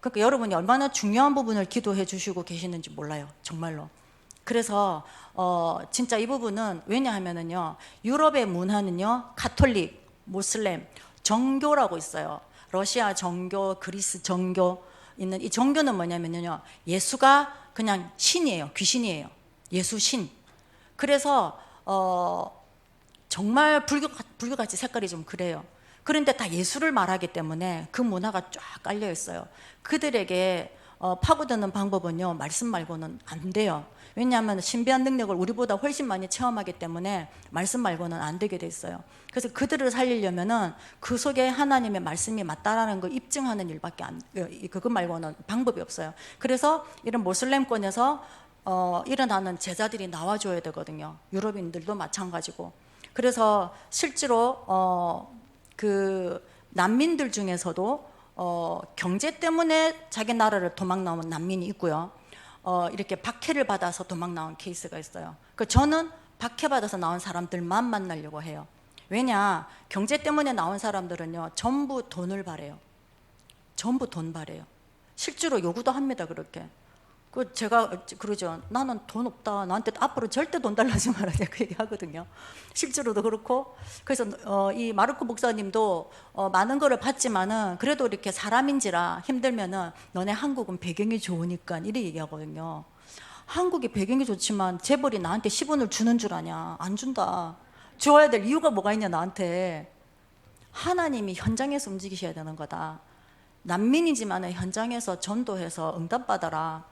그러니까 여러분이 얼마나 중요한 부분을 기도해 주시고 계시는지 몰라요, 정말로. 그래서 진짜 이 부분은 왜냐하면은요, 유럽의 문화는요, 가톨릭, 모슬렘, 정교라고 있어요. 러시아 정교, 그리스 정교 있는 이 정교는 뭐냐면요, 예수가 그냥 신이에요, 귀신이에요. 예수 신. 그래서 정말 불교같이 색깔이 좀 그래요. 그런데 다 예수를 말하기 때문에 그 문화가 쫙 깔려 있어요. 그들에게 파고드는 방법은요, 말씀 말고는 안 돼요. 왜냐하면 신비한 능력을 우리보다 훨씬 많이 체험하기 때문에 말씀 말고는 안 되게 돼 있어요. 그래서 그들을 살리려면은 그 속에 하나님의 말씀이 맞다라는 걸 입증하는 일밖에 그것 말고는 방법이 없어요. 그래서 이런 모슬렘권에서 일어나는 제자들이 나와줘야 되거든요. 유럽인들도 마찬가지고. 그래서 실제로 그 난민들 중에서도 경제 때문에 자기 나라를 도망 나온 난민이 있고요. 이렇게 박해를 받아서 도망 나온 케이스가 있어요. 그 저는 박해받아서 나온 사람들만 만나려고 해요. 왜냐, 경제 때문에 나온 사람들은요, 전부 돈을 바래요. 전부 돈 바래요. 실제로 요구도 합니다, 그렇게. 그 제가 그러죠. 나는 돈 없다. 나한테 앞으로 절대 돈 달라지 마라. 제가 그 얘기 하거든요. 실제로도 그렇고. 그래서 이 마르코 목사님도 많은 거를 봤지만은 그래도 이렇게 사람인지라 힘들면은 너네 한국은 배경이 좋으니까 이렇게 얘기하거든요. 한국이 배경이 좋지만 재벌이 나한테 10원을 주는 줄 아냐? 안 준다. 줘야 될 이유가 뭐가 있냐 나한테. 하나님이 현장에서 움직이셔야 되는 거다. 난민이지만은 현장에서 전도해서 응답받아라.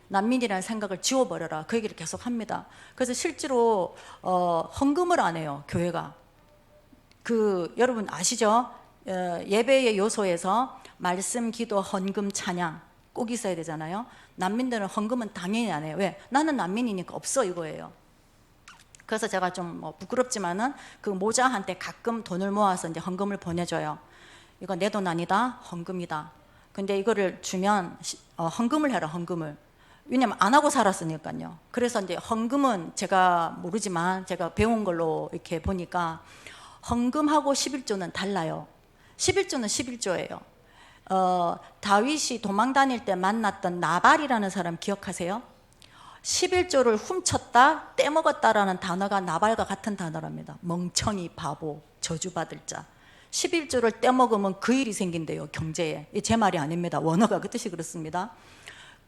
난민이라는 생각을 지워버려라. 그 얘기를 계속 합니다. 그래서 실제로 헌금을 안 해요, 교회가. 그 여러분 아시죠? 예배의 요소에서 말씀, 기도, 헌금, 찬양 꼭 있어야 되잖아요. 난민들은 헌금은 당연히 안 해요. 왜? 나는 난민이니까 없어, 이거예요. 그래서 제가 좀 부끄럽지만은 그 모자한테 가끔 돈을 모아서 이제 헌금을 보내줘요. 이거 내 돈 아니다, 헌금이다. 근데 이거를 주면 헌금을 해라, 헌금을. 왜냐면 안 하고 살았으니까요. 그래서 이제 헌금은 제가 모르지만 제가 배운 걸로 이렇게 보니까 헌금하고 11조는 달라요. 11조는 11조예요. 다윗이 도망 다닐 때 만났던 나발이라는 사람 기억하세요? 11조를 훔쳤다, 떼먹었다라는 단어가 나발과 같은 단어랍니다. 멍청이, 바보, 저주받을 자. 11조를 떼먹으면 그 일이 생긴대요, 경제에. 제 말이 아닙니다. 원어가 그 뜻이 그렇습니다.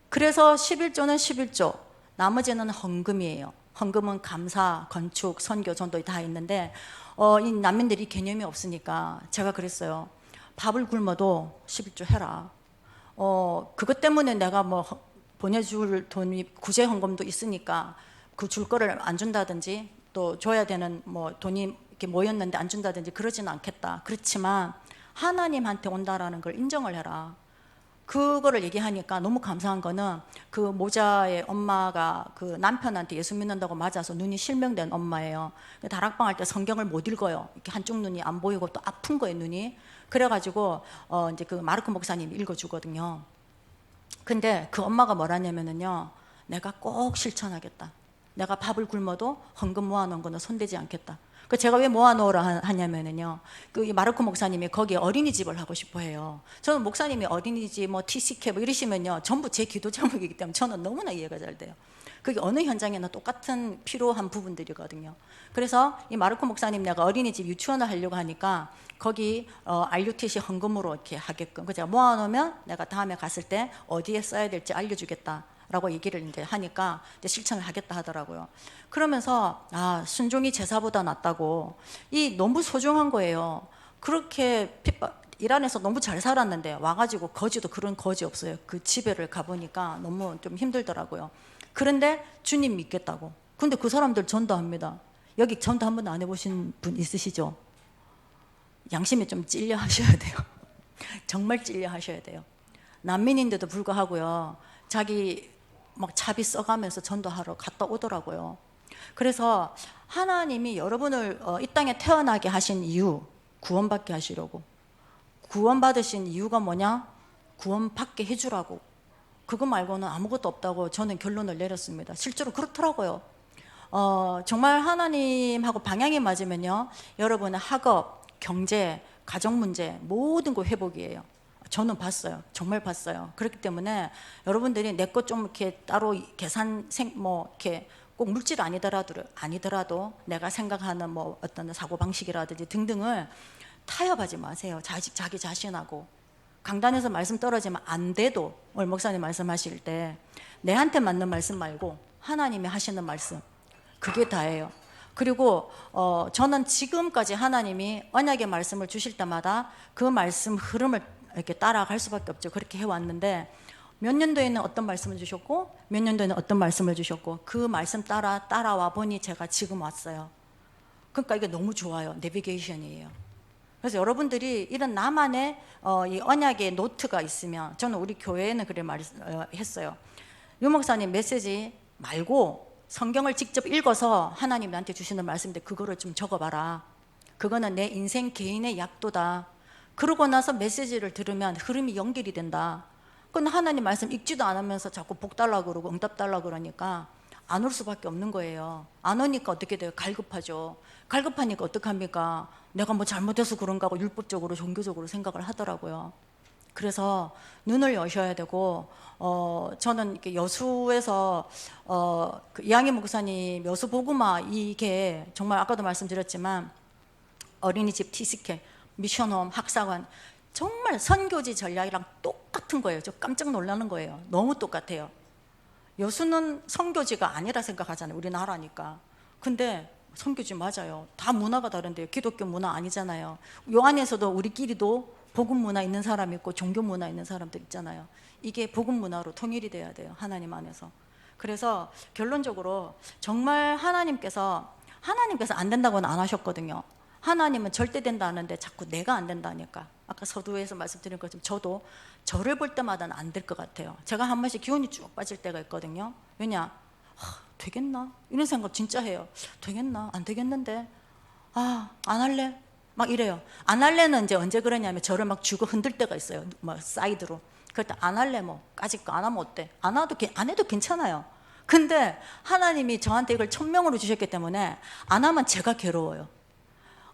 그래서 11조는 11조, 나머지는 헌금이에요. 헌금은 감사, 건축, 선교, 전도 다 있는데 이 난민들이 개념이 없으니까 제가 그랬어요. 밥을 굶어도 11조 해라. 그것 때문에 내가 뭐 보내줄 돈이 구제 헌금도 있으니까 그 줄 거를 안 준다든지 또 줘야 되는 뭐 돈이 이렇게 모였는데 안 준다든지 그러지는 않겠다. 그렇지만 하나님한테 온다라는 걸 인정을 해라. 그거를 얘기하니까 너무 감사한 거는 그 모자의 엄마가 그 남편한테 예수 믿는다고 맞아서 눈이 실명된 엄마예요. 다락방 할 때 성경을 못 읽어요. 이렇게 한쪽 눈이 안 보이고 또 아픈 거예요, 눈이. 그래가지고 이제 그 마르코 목사님이 읽어주거든요. 근데 그 엄마가 뭐라냐면은요, 내가 꼭 실천하겠다. 내가 밥을 굶어도 헌금 모아놓은 거는 손대지 않겠다. 그 제가 왜 모아놓으라 하냐면은요, 그 마르코 목사님이 거기에 어린이집을 하고 싶어 해요. 저는 목사님이 어린이집 뭐 TCK 뭐 이러시면요, 전부 제 기도 제목이기 때문에 저는 너무나 이해가 잘 돼요. 그게 어느 현장에나 똑같은 필요한 부분들이거든요. 그래서 이 마르코 목사님 내가 어린이집 유치원을 하려고 하니까 거기 RUTC 헌금으로 이렇게 하게끔, 그 제가 모아놓으면 내가 다음에 갔을 때 어디에 써야 될지 알려주겠다 라고 얘기를 이제 하니까 이제 실천을 하겠다 하더라고요. 그러면서 순종이 제사보다 낫다고. 이 너무 소중한 거예요. 그렇게 이란에서 너무 잘 살았는데 와가지고 거지도 그런 거지 없어요. 그 집에를 가보니까 너무 좀 힘들더라고요. 그런데 주님 믿겠다고. 근데 그 사람들 전도합니다. 여기 전도 한 번도 안 해보신 분 있으시죠? 양심에 좀 찔려 하셔야 돼요. 정말 찔려 하셔야 돼요. 난민인데도 불구하고요, 자기 막 차비 써가면서 전도하러 갔다 오더라고요. 그래서 하나님이 여러분을 이 땅에 태어나게 하신 이유, 구원받게 하시려고. 구원받으신 이유가 뭐냐? 구원받게 해주라고. 그거 말고는 아무것도 없다고 저는 결론을 내렸습니다. 실제로 그렇더라고요. 정말 하나님하고 방향이 맞으면요, 여러분의 학업, 경제, 가정 문제 모든 거 회복이에요. 저는 봤어요. 정말 봤어요. 그렇기 때문에 여러분들이 내 것 좀 이렇게 따로 계산 뭐 이렇게 꼭 물질 아니더라도 내가 생각하는 뭐 어떤 사고 방식이라든지 등등을 타협하지 마세요. 자기 자신하고. 강단에서 말씀 떨어지면 안 돼도, 오늘 목사님 말씀하실 때 내한테 맞는 말씀 말고 하나님이 하시는 말씀, 그게 다예요. 그리고 저는 지금까지 하나님이 언약의 말씀을 주실 때마다 그 말씀 흐름을 이렇게 따라갈 수밖에 없죠. 그렇게 해왔는데 몇 년도에는 어떤 말씀을 주셨고 몇 년도에는 어떤 말씀을 주셨고 그 말씀 따라와 보니 제가 지금 왔어요. 그러니까 이게 너무 좋아요. 내비게이션이에요. 그래서 여러분들이 이런 나만의 이 언약의 노트가 있으면, 저는 우리 교회에는 그래 했어요. 유 목사님 메시지 말고 성경을 직접 읽어서 하나님 나한테 주시는 말씀인데 그거를 좀 적어봐라. 그거는 내 인생 개인의 약도다. 그러고 나서 메시지를 들으면 흐름이 연결이 된다. 근데 하나님 말씀 읽지도 않으면서 자꾸 복 달라고 그러고 응답 달라고 그러니까 안 올 수밖에 없는 거예요. 안 오니까 어떻게 돼요? 갈급하죠. 갈급하니까 어떡합니까? 내가 뭐 잘못해서 그런가 하고 율법적으로 종교적으로 생각을 하더라고요. 그래서 눈을 여셔야 되고 저는 이렇게 여수에서 그 이양희 목사님 여수 복음화 이게 정말 아까도 말씀드렸지만 어린이집 TCK 미션홈 학사관 정말 선교지 전략이랑 똑같은 거예요. 저 깜짝 놀라는 거예요. 너무 똑같아요. 여수는 선교지가 아니라 생각하잖아요. 우리나라니까. 근데 선교지 맞아요. 다 문화가 다른데요. 기독교 문화 아니잖아요. 요 안에서도 우리끼리도 복음 문화 있는 사람 있고 종교 문화 있는 사람들 있잖아요. 이게 복음 문화로 통일이 돼야 돼요. 하나님 안에서. 그래서 결론적으로 정말 하나님께서 안 된다고는 안 하셨거든요. 하나님은 절대 된다 하는데 자꾸 내가 안 된다니까. 아까 서두에서 말씀드린 것처럼 저도 저를 볼 때마다는 안 될 것 같아요. 제가 한 번씩 기운이 쭉 빠질 때가 있거든요. 왜냐? 되겠나? 이런 생각 진짜 해요. 되겠나? 안 되겠는데? 안 할래? 막 이래요. 안 할래는 이제 언제 그러냐면 저를 막 쥐고 흔들 때가 있어요. 막 사이드로. 그럴 때 안 할래 뭐 까짓 거 안 하면 어때? 안 해도 괜찮아요. 근데 하나님이 저한테 이걸 천명으로 주셨기 때문에 안 하면 제가 괴로워요.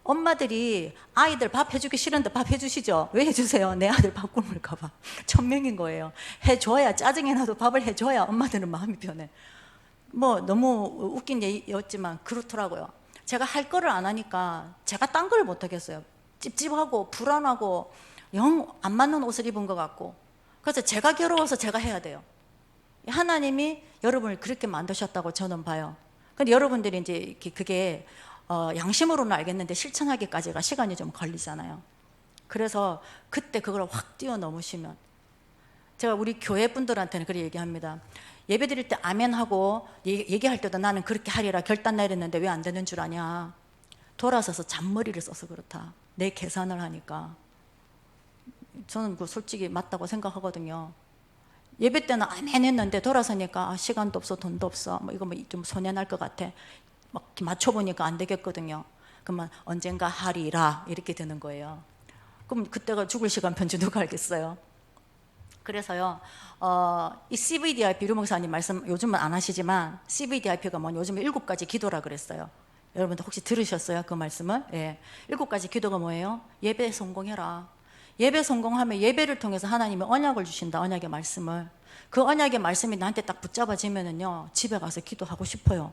엄마들이 아이들 밥 해주기 싫은데 밥 해주시죠? 왜 해주세요? 내 아들 밥 굶을까봐. 천명인 거예요. 해줘야, 짜증이 나도 밥을 해줘야 엄마들은 마음이 편해. 뭐 너무 웃긴 얘기였지만 그렇더라고요. 제가 할 거를 안 하니까 제가 딴 걸 못 하겠어요. 찝찝하고 불안하고 영 안 맞는 옷을 입은 것 같고. 그래서 제가 괴로워서 제가 해야 돼요. 하나님이 여러분을 그렇게 만드셨다고 저는 봐요. 근데 여러분들이 이제 그게 양심으로는 알겠는데 실천하기까지가 시간이 좀 걸리잖아요. 그래서 그때 그걸 확 뛰어넘으시면, 제가 우리 교회 분들한테는 그렇게 얘기합니다. 예배 드릴 때 아멘 하고 얘기할 때도 나는 그렇게 하리라 결단 내렸는데 왜 안 되는 줄 아냐? 돌아서서 잔머리를 써서 그렇다. 내 계산을 하니까. 저는 그 솔직히 맞다고 생각하거든요. 예배 때는 아멘 했는데 돌아서니까 시간도 없어 돈도 없어 뭐 이거 뭐 좀 손해날 것 같아. 막 맞춰보니까 안 되겠거든요. 그러면 언젠가 하리라 이렇게 되는 거예요. 그럼 그때가 죽을 시간 편지 누가 알겠어요? 그래서요, 이 CVDIP 류목사님 말씀 요즘은 안 하시지만 CVDIP가 뭐냐, 요즘에 7가지 기도라 그랬어요. 여러분들 혹시 들으셨어요? 그 말씀을? 예. 7가지 기도가 뭐예요? 예배 성공해라. 예배 성공하면 예배를 통해서 하나님이 언약을 주신다. 언약의 말씀을. 그 언약의 말씀이 나한테 딱 붙잡아지면은요, 집에 가서 기도하고 싶어요.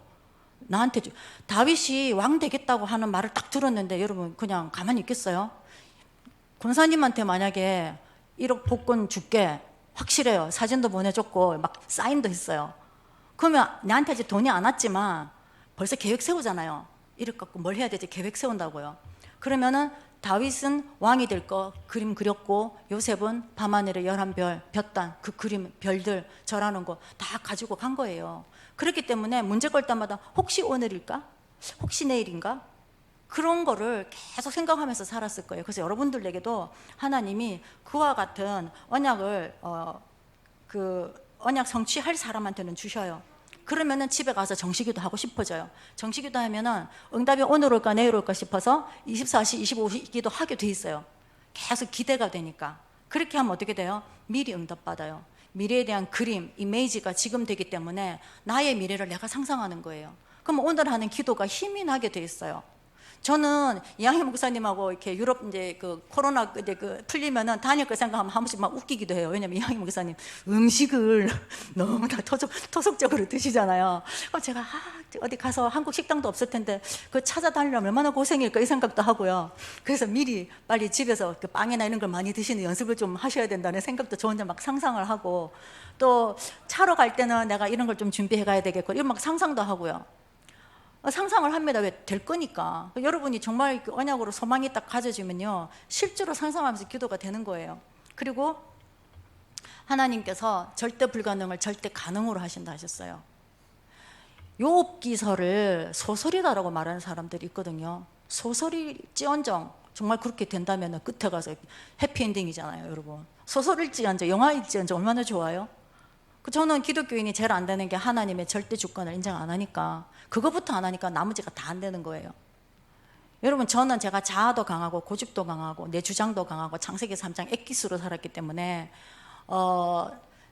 나한테 다윗이 왕 되겠다고 하는 말을 딱 들었는데 여러분 그냥 가만히 있겠어요? 권사님한테 만약에 1억 복권 줄게 확실해요. 사진도 보내줬고 막 사인도 했어요. 그러면 나한테 아직 돈이 안 왔지만 벌써 계획 세우잖아요. 1억 갖고 뭘 해야 되지? 계획 세운다고요. 그러면은 다윗은 왕이 될 거 그림 그렸고 요셉은 밤하늘의 11별 볕단 그 그림 별들 절하는 거 다 가지고 간 거예요. 그렇기 때문에 문제 걸 때마다 혹시 오늘일까? 혹시 내일인가? 그런 거를 계속 생각하면서 살았을 거예요. 그래서 여러분들에게도 하나님이 그와 같은 언약을 그 언약 성취할 사람한테는 주셔요. 그러면은 집에 가서 정식기도 하고 싶어져요. 정식기도 하면은 응답이 오늘 올까 내일 올까 싶어서 24시 25시기도 하게 돼 있어요. 계속 기대가 되니까. 그렇게 하면 어떻게 돼요? 미리 응답받아요. 미래에 대한 그림, 이미지가 지금 되기 때문에 나의 미래를 내가 상상하는 거예요. 그럼 오늘 하는 기도가 힘이 나게 돼 있어요. 저는 이양희 목사님하고 이렇게 유럽 이제 그 코로나 이제 그 풀리면은 다닐 거 생각하면 한 번씩 막 웃기기도 해요. 왜냐면 이양희 목사님 음식을 너무나 토속적으로 드시잖아요. 그럼 제가 어디 가서 한국 식당도 없을 텐데 그 찾아다니려면 얼마나 고생일까 이 생각도 하고요. 그래서 미리 빨리 집에서 그 빵이나 이런 걸 많이 드시는 연습을 좀 하셔야 된다는 생각도 저 혼자 막 상상을 하고, 또 차로 갈 때는 내가 이런 걸 좀 준비해 가야 되겠고 이런 막 상상도 하고요. 상상을 합니다. 왜? 될 거니까. 여러분이 정말 언약으로 소망이 딱 가져지면요, 실제로 상상하면서 기도가 되는 거예요. 그리고 하나님께서 절대 불가능을 절대 가능으로 하신다 하셨어요. 욥기서를 소설이다라고 말하는 사람들이 있거든요. 소설일지언정 정말 그렇게 된다면 끝에 가서 해피엔딩이잖아요, 여러분. 소설일지언정 영화일지언정 얼마나 좋아요? 저는 기독교인이 제일 안 되는 게 하나님의 절대 주권을 인정 안 하니까, 그거부터 안 하니까 나머지가 다 안 되는 거예요. 여러분, 저는 제가 자아도 강하고 고집도 강하고 내 주장도 강하고 창세기 3장 엑기스로 살았기 때문에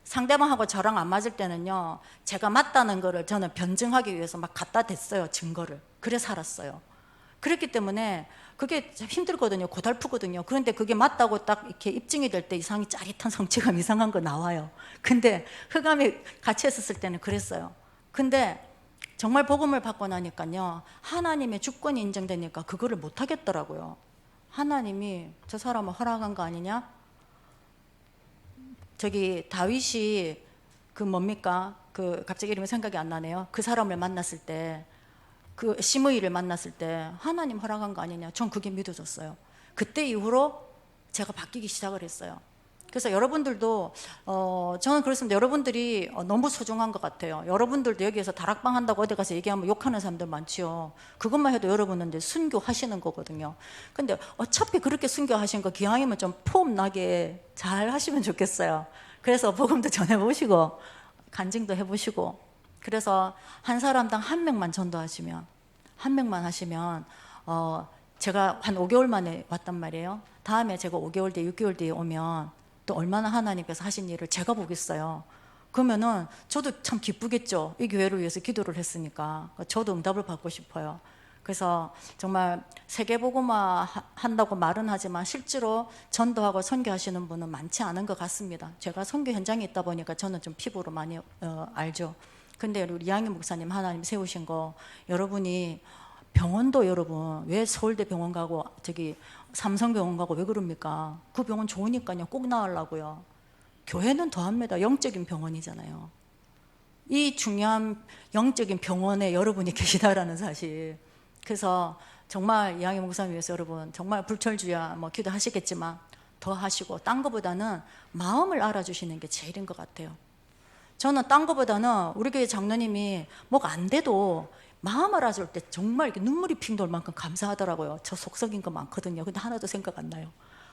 상대방하고 저랑 안 맞을 때는요, 제가 맞다는 거를 저는 변증하기 위해서 막 갖다 댔어요, 증거를. 그래 살았어요. 그렇기 때문에 그게 참 힘들거든요. 고달프거든요. 그런데 그게 맞다고 딱 이렇게 입증이 될 때 이상이 짜릿한 성취감, 이상한 거 나와요. 근데 흑암이 같이 했었을 때는 그랬어요. 근데 정말 복음을 받고 나니까요, 하나님의 주권이 인정되니까 그거를 못 하겠더라고요. 하나님이 저 사람을 허락한 거 아니냐? 저기 다윗이 그 뭡니까? 그 갑자기 이름이 생각이 안 나네요. 그 사람을 만났을 때, 그 시므이를 만났을 때 하나님 허락한 거 아니냐? 전 그게 믿어졌어요. 그때 이후로 제가 바뀌기 시작을 했어요. 그래서 여러분들도 저는 그렇습니다. 여러분들이 너무 소중한 것 같아요. 여러분들도 여기에서 다락방 한다고 어디 가서 얘기하면 욕하는 사람들 많지요. 그것만 해도 여러분은 이제 순교하시는 거거든요. 근데 어차피 그렇게 순교하신 거 기왕이면 좀 폼나게 잘 하시면 좋겠어요. 그래서 복음도 전해보시고 간증도 해보시고, 그래서 한 사람당 한 명만 전도하시면, 한 명만 하시면 제가 한 5개월 만에 왔단 말이에요. 다음에 제가 5개월 뒤에 6개월 뒤에 오면 또 얼마나 하나님께서 하신 일을 제가 보겠어요. 그러면은 저도 참 기쁘겠죠. 이 교회를 위해서 기도를 했으니까. 저도 응답을 받고 싶어요. 그래서 정말 세계복음화 한다고 말은 하지만 실제로 전도하고 선교하시는 분은 많지 않은 것 같습니다. 제가 선교 현장에 있다 보니까 저는 좀 피부로 많이 알죠. 근데 우리 이양희 목사님 하나님 세우신 거, 여러분이 병원도 여러분 왜 서울대 병원 가고 저기 삼성병원 가고 왜 그럽니까? 그 병원 좋으니까요. 꼭 나으려고요. 교회는 더합니다. 영적인 병원이잖아요. 이 중요한 영적인 병원에 여러분이 계시다라는 사실. 그래서 정말 이양희 목사님 위해서 여러분 정말 불철주야 뭐 기도하시겠지만 더 하시고, 딴 거보다는 마음을 알아주시는 게 제일인 것 같아요. 저는 딴 거보다는 우리 교회 장로님이 뭐가 안 돼도 마음 알아줄 때 정말 이렇게 눈물이 핑 돌 만큼 감사하더라고요. 저 속 썩인 거 많거든요. 근데 하나도 생각 안 나요.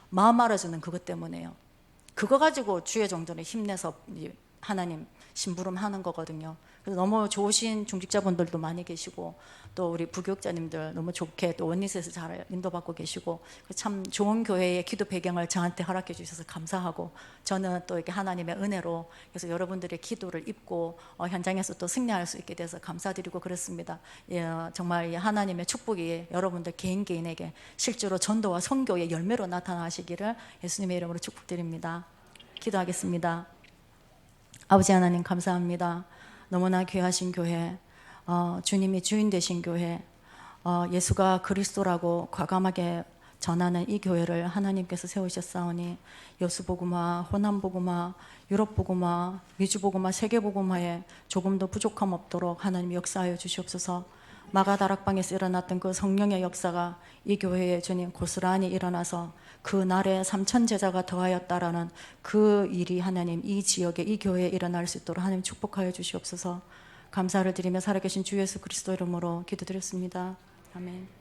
마음 알아주는 그것 때문에요. 그거 가지고 주의 종전에 힘내서 하나님 심부름 하는 거거든요. 그래서 너무 좋으신 중직자분들도 많이 계시고, 또 우리 부교육자님들 너무 좋게 또 원리스에서 잘 인도받고 계시고, 참 좋은 교회의 기도 배경을 저한테 허락해 주셔서 감사하고, 저는 또 이렇게 하나님의 은혜로 그래서 여러분들의 기도를 입고 현장에서 또 승리할 수 있게 돼서 감사드리고 그렇습니다. 정말 하나님의 축복이 여러분들 개인 개인에게 실제로 전도와 선교의 열매로 나타나시기를 예수님의 이름으로 축복드립니다. 기도하겠습니다. 아버지 하나님 감사합니다. 너무나 귀하신 교회, 주님이 주인 되신 교회, 예수가 그리스도라고 과감하게 전하는 이 교회를 하나님께서 세우셨사오니, 여수복음화, 호남복음화, 유럽복음화, 미주복음화, 세계복음화에 조금도 부족함 없도록 하나님 역사하여 주시옵소서. 마가다락방에서 일어났던 그 성령의 역사가 이 교회에 주님 고스란히 일어나서 그 날에 3천 제자가 더하였다라는 그 일이 하나님 이 지역에 이 교회에 일어날 수 있도록 하나님 축복하여 주시옵소서. 감사를 드리며 살아계신 주 예수 그리스도 이름으로 기도드렸습니다. 아멘.